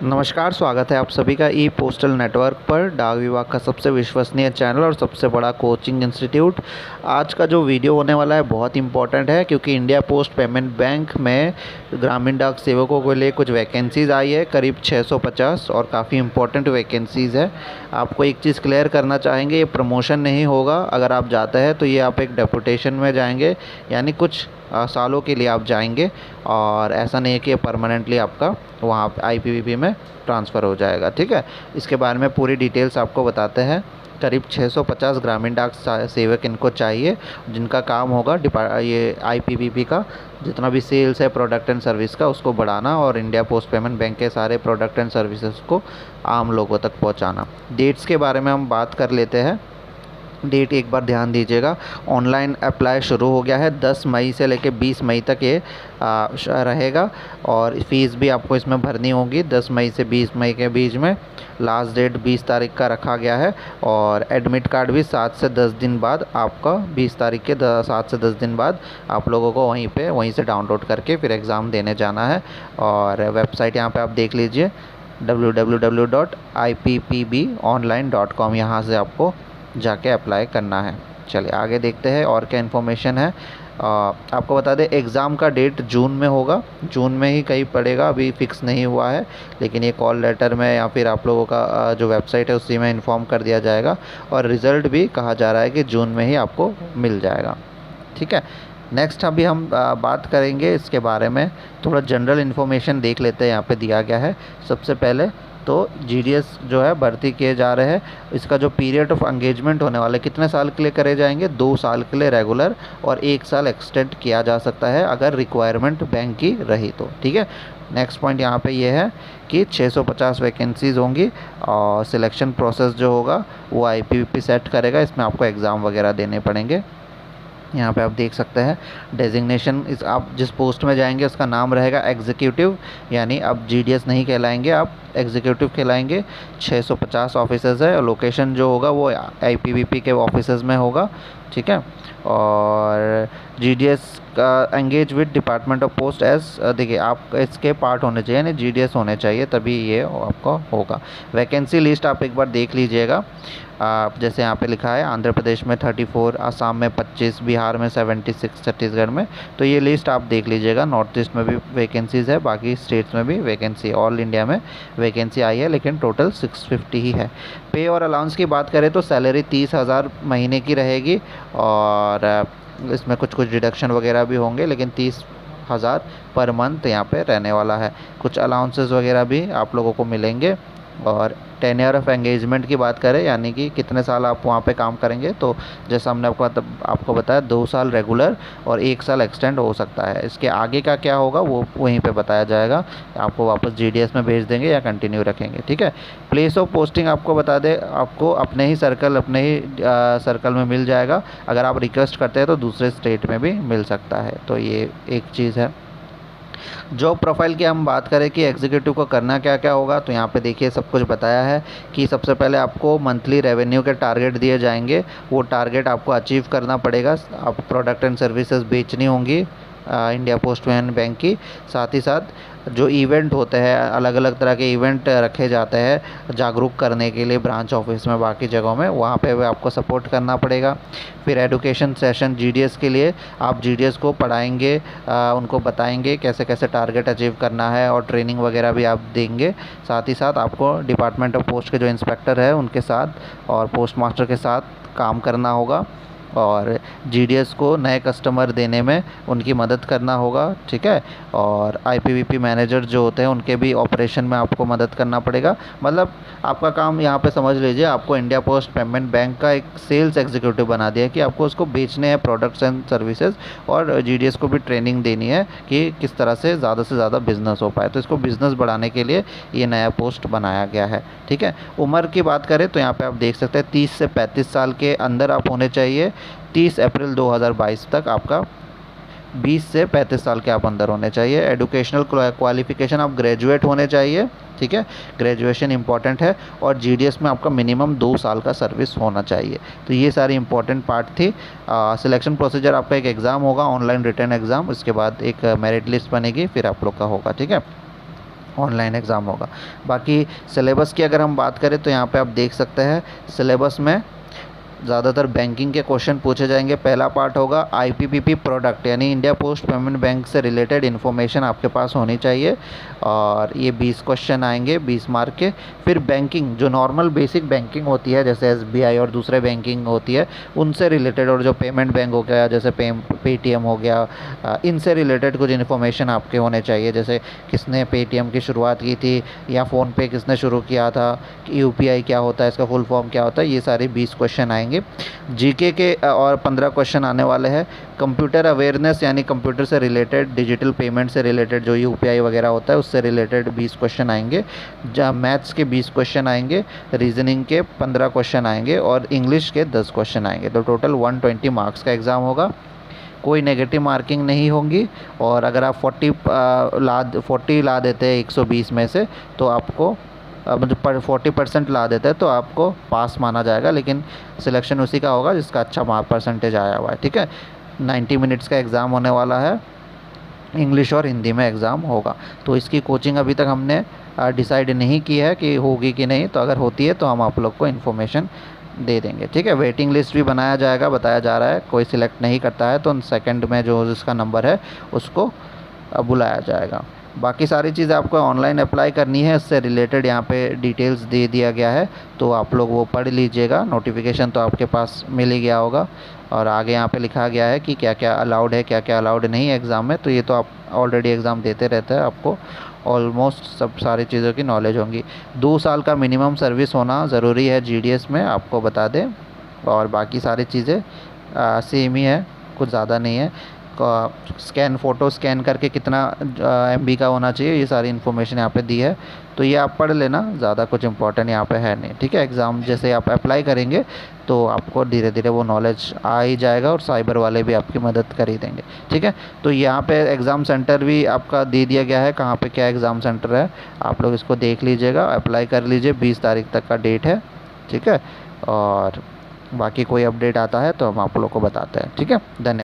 नमस्कार, स्वागत है आप सभी का ई पोस्टल नेटवर्क पर, डाक विभाग का सबसे विश्वसनीय चैनल और सबसे बड़ा कोचिंग इंस्टीट्यूट। आज का जो वीडियो होने वाला है बहुत इंपॉर्टेंट है, क्योंकि इंडिया पोस्ट पेमेंट बैंक में ग्रामीण डाक सेवकों के लिए कुछ वैकेंसीज़ आई है, करीब 650, और काफ़ी इंपॉर्टेंट वैकेंसीज़ है। आपको एक चीज़ क्लियर करना चाहेंगे, ये प्रमोशन नहीं होगा। अगर आप जाते हैं तो ये आप एक डेपुटेशन में जाएंगे, यानी कुछ सालों के लिए आप जाएंगे, और ऐसा नहीं है कि परमानेंटली आपका वहाँ आईपीवीपी में ट्रांसफ़र हो जाएगा। ठीक है, इसके बारे में पूरी डिटेल्स आपको बताते हैं। करीब 650 ग्रामीण डाक सेवक इनको चाहिए, जिनका काम होगा ये आईपीवीपी का जितना भी सेल्स है प्रोडक्ट एंड सर्विस का, उसको बढ़ाना और इंडिया पोस्ट पेमेंट बैंक के सारे प्रोडक्ट एंड सर्विसेज को आम लोगों तक पहुँचाना। डेट्स के बारे में हम बात कर लेते हैं। डेट एक बार ध्यान दीजिएगा। ऑनलाइन अप्लाई शुरू हो गया है, 10 मई से लेकर 20 मई तक ये रहेगा, और फ़ीस भी आपको इसमें भरनी होगी 10 मई से 20 मई के बीच में। लास्ट डेट 20 तारीख का रखा गया है, और एडमिट कार्ड भी 7 से 10 दिन बाद आपका 20 तारीख के 7 से 10 दिन बाद आप लोगों को वहीं से डाउनलोड करके फिर एग्ज़ाम देने जाना है। और वेबसाइट यहाँ पे आप देख लीजिए, www.ippbonline.com, यहाँ से आपको जाके अप्लाई करना है। चलिए आगे देखते हैं और क्या इन्फॉर्मेशन है। आपको बता दें, एग्ज़ाम का डेट जून में होगा, जून में ही कहीं पड़ेगा, अभी फिक्स नहीं हुआ है, लेकिन ये कॉल लेटर में या फिर आप लोगों का जो वेबसाइट है उसी में इन्फॉर्म कर दिया जाएगा। और रिज़ल्ट भी कहा जा रहा है कि जून में ही आपको मिल जाएगा। ठीक है, नेक्स्ट अभी हम बात करेंगे इसके बारे में। थोड़ा जनरल इन्फॉर्मेशन देख लेते हैं, यहाँ पे दिया गया है। सबसे पहले तो जीडीएस जो है भर्ती किए जा रहे हैं। इसका जो पीरियड ऑफ एंगेजमेंट होने वाला है, कितने साल के लिए करे जाएंगे, 2 साल के लिए रेगुलर, और 1 साल एक्सटेंड किया जा सकता है अगर रिक्वायरमेंट बैंक की रही तो। ठीक है, नेक्स्ट पॉइंट यहाँ पे ये है कि 650 वैकेंसीज़ होंगी, और सिलेक्शन प्रोसेस जो होगा वो आईपीवीपी सेट करेगा। इसमें आपको एग्ज़ाम वगैरह देने पड़ेंगे। यहाँ पे आप देख सकते हैं डेजिग्नेशन, इस आप जिस पोस्ट में जाएंगे उसका नाम रहेगा एग्जीक्यूटिव, यानी अब जीडीएस नहीं कहलाएंगे, आप एग्जीक्यूटिव कहलाएंगे। 650 ऑफिसर्स है, और लोकेशन जो होगा वो आईपीवीपी के ऑफिसर्स में होगा। ठीक है, और जीडीएस का engage with department of post as, देखिए आप इसके पार्ट होने चाहिए, यानी जीडीएस होने चाहिए, तभी ये आपका होगा। वैकेंसी लिस्ट आप एक बार देख लीजिएगा। जैसे यहाँ पे लिखा है, आंध्र प्रदेश में 34, असम में 25, बिहार में 76, छत्तीसगढ़ में। तो ये लिस्ट आप देख लीजिएगा। नॉर्थ ईस्ट में भी वैकेंसीज़ है, बाकी स्टेट्स में भी वैकेंसी, ऑल इंडिया में वैकेंसी आई है, लेकिन टोटल 650 ही है। पे और अलाउंस की बात करें तो सैलरी 30,000 महीने की रहेगी, और इसमें कुछ डिडक्शन वगैरह भी होंगे, लेकिन 30,000 पर मंथ यहाँ पे रहने वाला है। कुछ अलाउंसेस वगैरह भी आप लोगों को मिलेंगे। और टेन्योर ऑफ एंगेजमेंट की बात करें, यानी कि कितने साल आप वहाँ पे काम करेंगे, तो जैसा हमने आपको बताया 2 साल रेगुलर और 1 साल एक्सटेंड हो सकता है। इसके आगे का क्या होगा वो वहीं पे बताया जाएगा। आपको वापस जीडीएस में भेज देंगे या कंटिन्यू रखेंगे। ठीक है, प्लेस ऑफ पोस्टिंग आपको बता दें, आपको अपने ही सर्कल में मिल जाएगा। अगर आप रिक्वेस्ट करते हैं तो दूसरे स्टेट में भी मिल सकता है, तो ये एक चीज़ है। जॉब प्रोफाइल की हम बात करें कि एग्जीक्यूटिव को करना क्या क्या होगा, तो यहाँ पे देखिए सब कुछ बताया है कि सबसे पहले आपको मंथली रेवेन्यू के टारगेट दिए जाएंगे, वो टारगेट आपको अचीव करना पड़ेगा। आप प्रोडक्ट एंड सर्विसेज बेचनी होंगी इंडिया पोस्ट पेमेंट बैंक की। साथ ही साथ जो इवेंट होते हैं, अलग अलग तरह के इवेंट रखे जाते हैं जागरूक करने के लिए ब्रांच ऑफिस में, बाकी जगहों में, वहाँ पे आपको सपोर्ट करना पड़ेगा। फिर एडुकेशन सेशन जीडीएस के लिए आप जीडीएस को पढ़ाएंगे, उनको बताएंगे कैसे कैसे टारगेट अचीव करना है, और ट्रेनिंग वगैरह भी आप देंगे। साथ ही साथ आपको डिपार्टमेंट ऑफ पोस्ट के जो इंस्पेक्टर है उनके साथ और पोस्ट मास्टर के साथ काम करना होगा, और जीडीएस को नए कस्टमर देने में उनकी मदद करना होगा। ठीक है, और आईपीवीपी मैनेजर जो होते हैं उनके भी ऑपरेशन में आपको मदद करना पड़ेगा। मतलब आपका काम यहाँ पे समझ लीजिए, आपको इंडिया पोस्ट पेमेंट बैंक का एक सेल्स एग्जीक्यूटिव बना दिया कि आपको उसको बेचने हैं प्रोडक्ट्स एंड सर्विसेज, और जीडीएस को भी ट्रेनिंग देनी है कि किस तरह से ज़्यादा बिजनेस हो पाए। तो इसको बिज़नेस बढ़ाने के लिए ये नया पोस्ट बनाया गया है। ठीक है, उम्र की बात करें तो यहाँ पे आप देख सकते हैं 30 से 35 साल के अंदर आप होने चाहिए। 30 अप्रैल 2022 तक आपका 20 से 35 साल के आप अंदर होने चाहिए। एजुकेशनल क्वालिफिकेशन आप ग्रेजुएट होने चाहिए। ठीक है, ग्रेजुएशन इंपॉर्टेंट है, और जीडीएस में आपका मिनिमम 2 साल का सर्विस होना चाहिए। तो ये सारी इंपॉर्टेंट पार्ट थी। सिलेक्शन प्रोसीजर आपका एक एग्ज़ाम होगा, ऑनलाइन रिटर्न एग्ज़ाम, उसके बाद एक मेरिट लिस्ट बनेगी, फिर आप लोग का होगा। ठीक है, ऑनलाइन एग्ज़ाम होगा। बाकी सिलेबस की अगर हम बात करें तो यहाँ पे आप देख सकते हैं सिलेबस में ज़्यादातर बैंकिंग के क्वेश्चन पूछे जाएंगे। पहला पार्ट होगा आईपीपीबी प्रोडक्ट, यानी इंडिया पोस्ट पेमेंट बैंक से रिलेटेड इन्फॉर्मेशन आपके पास होनी चाहिए, और ये 20 क्वेश्चन आएंगे 20 मार्क के। फिर बैंकिंग, जो नॉर्मल बेसिक बैंकिंग होती है जैसे एसबीआई और दूसरे बैंकिंग होती है उनसे रिलेटेड, और जो पेमेंट बैंक हो गया जैसे पेटीएम हो गया, इनसे रिलेटेड कुछ इन्फॉर्मेशन आपके होने चाहिए, जैसे किसने पेटीएम की शुरुआत की थी या फ़ोनपे किसने शुरू किया था, यूपीआई क्या होता है, इसका फुल फॉर्म क्या होता है, ये सारे 20 क्वेश्चन आएंगे। जीके के और 15 क्वेश्चन आने वाले हैं। कंप्यूटर अवेयरनेस, यानी कंप्यूटर से रिलेटेड, डिजिटल पेमेंट से रिलेटेड, जो यूपीआई वगैरह होता है उससे रिलेटेड 20 क्वेश्चन आएंगे। मैथ्स के 20 क्वेश्चन आएंगे, रीजनिंग के 15 क्वेश्चन आएंगे और इंग्लिश के 10 क्वेश्चन आएंगे। तो टोटल 120 मार्क्स का एग्ज़ाम होगा। कोई नेगेटिव मार्किंग नहीं होंगी, और अगर आप 40 ला देते हैं 120 में से तो आपको मतलब 40% ला देते हैं तो आपको पास माना जाएगा, लेकिन सिलेक्शन उसी का होगा जिसका अच्छा मार्क परसेंटेज आया हुआ है। ठीक है, 90 मिनट्स का एग्ज़ाम होने वाला है, इंग्लिश और हिंदी में एग्ज़ाम होगा। तो इसकी कोचिंग अभी तक हमने डिसाइड नहीं की है कि होगी कि नहीं, तो अगर होती है तो हम आप लोग को इन्फॉर्मेशन दे देंगे। ठीक है, वेटिंग लिस्ट भी बनाया जाएगा, बताया जा रहा है। कोई सिलेक्ट नहीं करता है तो सेकंड में जो जिसका नंबर है उसको बुलाया जाएगा। बाकी सारी चीज़ें आपको ऑनलाइन अप्लाई करनी है, इससे रिलेटेड यहाँ पे डिटेल्स दे दिया गया है, तो आप लोग वो पढ़ लीजिएगा। नोटिफिकेशन तो आपके पास मिल ही गया होगा, और आगे यहाँ पे लिखा गया है कि क्या क्या अलाउड है क्या क्या अलाउड नहीं है एग्ज़ाम में। तो ये तो आप ऑलरेडी एग्ज़ाम देते रहते हैं, आपको ऑलमोस्ट सब सारी चीज़ों की नॉलेज होंगी। 2 साल का मिनिमम सर्विस होना ज़रूरी है जीडीएस में, आपको बता दें। और बाकी सारी चीज़ें सेम ही है, कुछ ज़्यादा नहीं है। फ़ोटो स्कैन करके कितना एमबी का होना चाहिए, ये सारी इन्फॉर्मेशन यहाँ पे दी है, तो ये आप पढ़ लेना, ज़्यादा कुछ इंपॉर्टेंट यहाँ पे है नहीं। ठीक है, एग्ज़ाम जैसे आप अप्लाई करेंगे तो आपको धीरे धीरे वो नॉलेज आ ही जाएगा, और साइबर वाले भी आपकी मदद कर ही देंगे। ठीक है, तो यहाँ पे एग्ज़ाम सेंटर भी आपका दे दिया गया है, कहाँ पे क्या एग्ज़ाम सेंटर है, आप लोग इसको देख लीजिएगा, अप्लाई कर लीजिए। 20 तारीख तक का डेट है। ठीक है, और बाकी कोई अपडेट आता है तो हम आप लोग को बताते हैं। ठीक है, धन्यवाद।